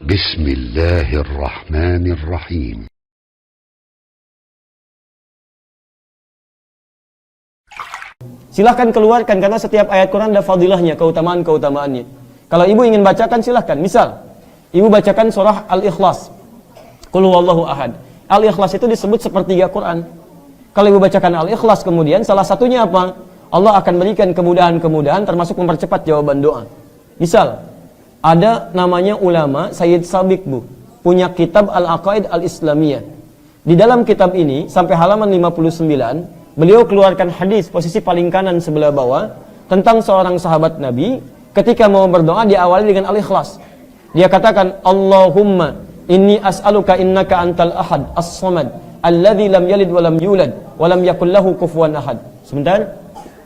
Bismillahirrahmanirrahim. Silahkan keluarkan, karena setiap ayat Quran ada fadilahnya, keutamaan-keutamaannya. Kalau ibu ingin bacakan, silahkan. Misal, ibu bacakan surah Al-Ikhlas, Qul huwallahu ahad. Al-Ikhlas itu disebut sepertiga Quran. Kalau ibu bacakan Al-Ikhlas, kemudian salah satunya apa? Allah akan berikan kemudahan-kemudahan, termasuk mempercepat jawaban doa. Misal, ada namanya ulama Sayyid Sabiq, Bu, punya kitab Al-Aqaid Al-Islamiyah. Di dalam kitab ini, sampai halaman 59, beliau keluarkan hadis posisi paling kanan sebelah bawah tentang seorang sahabat Nabi ketika mau berdoa diawali dengan Al-Ikhlas. Dia katakan, Allahumma inni as'aluka innaka antal ahad as-samad alladzi lam yalid wa lam yulad wa lam yakul lahu kufuwan ahad. Sebentar.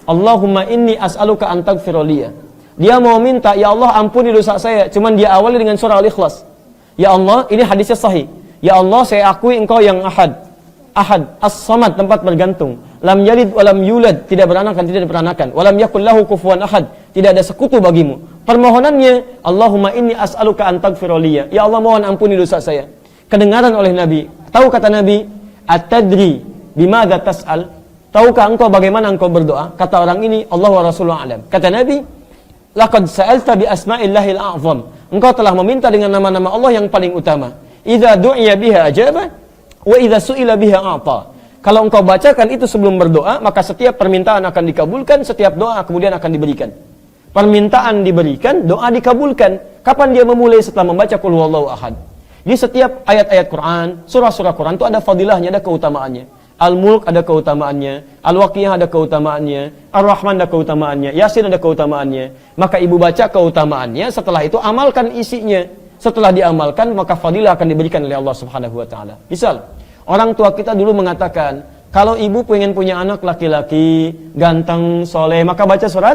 Allahumma inni as'aluka an taghfira li. Dia mau minta, ya Allah ampuni dosa saya, cuman dia awali dengan surah Al-Ikhlas. Ya Allah, ini hadisnya sahih. Ya Allah, saya akui engkau yang ahad. Ahad, as-samad, tempat bergantung. Lam yalid walam yulad, tidak beranak dan tidak diperanakan. Walam yakul lahu kufuwan ahad, tidak ada sekutu bagimu. Permohonannya, Allahumma inni as'aluka an taghfira li. Ya Allah, mohon ampuni dosa saya. Kedengaran oleh Nabi. Tahu kata Nabi, "Atadri bimadza tas'al?" Tahukah engkau bagaimana engkau berdoa? Kata orang ini, Allah wa Rasulullah alam. Kata Nabi, "Laqad sa'alta bi asma'illahil a'zam." Engkau telah meminta dengan nama-nama Allah yang paling utama. Idza du'iya biha ajaba wa idza su'ila biha a'ta. Kalau engkau bacakan itu sebelum berdoa, maka setiap permintaan akan dikabulkan, setiap doa kemudian akan diberikan. Permintaan diberikan, doa dikabulkan. Kapan dia memulai? Setelah membaca Qul huwallahu ahad. Di setiap ayat-ayat Quran, surah-surah Quran itu ada fadilahnya, ada keutamaannya. Al-Mulk ada keutamaannya, Al-Waqiah ada keutamaannya, Ar-Rahman ada keutamaannya, Yasin ada keutamaannya. Maka ibu baca keutamaannya, setelah itu amalkan isinya. Setelah diamalkan, maka fadilah akan diberikan oleh Allah Subhanahu wa taala. Misal, orang tua kita dulu mengatakan, kalau ibu pengen punya anak laki-laki, ganteng, soleh, maka baca surat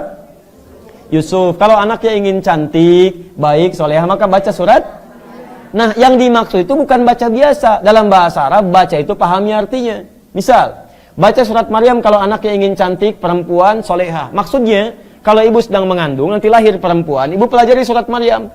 Yusuf. Kalau anaknya ingin cantik, baik, soleh, maka baca surat. Nah, yang dimaksud itu bukan baca biasa. Dalam bahasa Arab, baca itu pahami artinya. Misal, baca surat Maryam kalau anaknya ingin cantik, perempuan, solehah. Maksudnya, kalau ibu sedang mengandung, nanti lahir perempuan, ibu pelajari surat Maryam.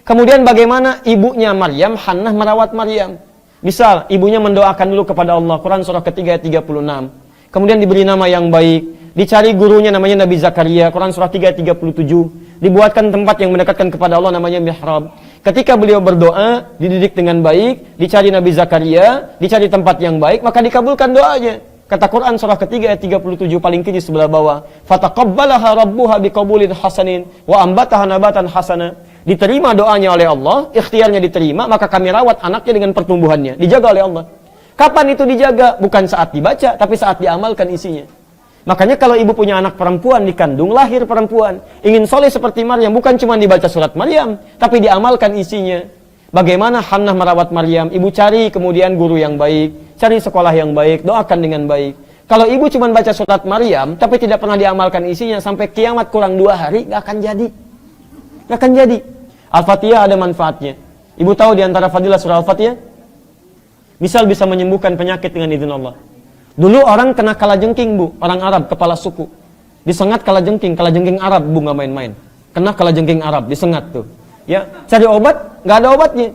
Kemudian bagaimana ibunya Maryam, Hannah merawat Maryam. Misal, ibunya mendoakan dulu kepada Allah, Quran surah ketiga ayat 36. Kemudian diberi nama yang baik, dicari gurunya namanya Nabi Zakaria, Quran surah 3 ayat 37. Dibuatkan tempat yang mendekatkan kepada Allah namanya mihrab. Ketika beliau berdoa, dididik dengan baik, dicari Nabi Zakaria, dicari tempat yang baik, maka dikabulkan doanya. Kata Quran surah ketiga ayat 37 paling kiri sebelah bawah, fataqabbalaha rabbuha biqabulin hasanin wa ambataha nabatan hasana. Diterima doanya oleh Allah, ikhtiarnya diterima, maka kami rawat anaknya dengan pertumbuhannya, dijaga oleh Allah. Kapan itu dijaga? Bukan saat dibaca, tapi saat diamalkan isinya. Makanya kalau ibu punya anak perempuan dikandung, lahir perempuan, ingin soleh seperti Maryam, bukan cuma dibaca surat Maryam, tapi diamalkan isinya. Bagaimana Hannah merawat Maryam, ibu cari kemudian guru yang baik, cari sekolah yang baik, doakan dengan baik. Kalau ibu cuma baca surat Maryam, tapi tidak pernah diamalkan isinya, sampai kiamat kurang 2 hari, gak akan jadi. Gak akan jadi. Al-Fatihah ada manfaatnya. Ibu tahu di antara fadilah surah Al-Fatihah? Misal bisa menyembuhkan penyakit dengan izin Allah. Dulu orang kena kalajengking, Bu, orang Arab, kepala suku. Disengat kalajengking Arab, Bu, nggak main-main. Kena kalajengking Arab, disengat tuh. Ya, cari obat, nggak ada obatnya.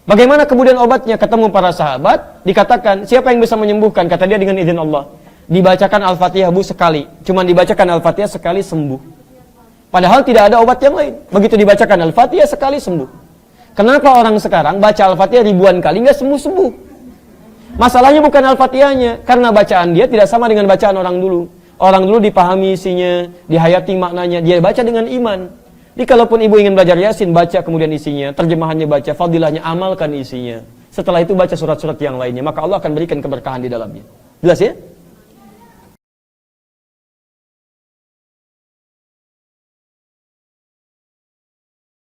Bagaimana kemudian obatnya? Ketemu para sahabat, dikatakan, siapa yang bisa menyembuhkan? Kata dia dengan izin Allah. Dibacakan Al-Fatihah, Bu, sekali. Cuman dibacakan Al-Fatihah sekali sembuh. Padahal tidak ada obat yang lain. Begitu dibacakan Al-Fatihah sekali sembuh. Kenapa orang sekarang baca Al-Fatihah ribuan kali nggak sembuh-sembuh? Masalahnya bukan Al-Fatihahnya, karena bacaan dia tidak sama dengan bacaan orang dulu. Orang dulu dipahami isinya, dihayati maknanya, dia baca dengan iman. Jadi kalaupun ibu ingin belajar Yasin, baca kemudian isinya, terjemahannya baca, fadilahnya amalkan isinya. Setelah itu baca surat-surat yang lainnya, maka Allah akan berikan keberkahan di dalamnya. Jelas ya?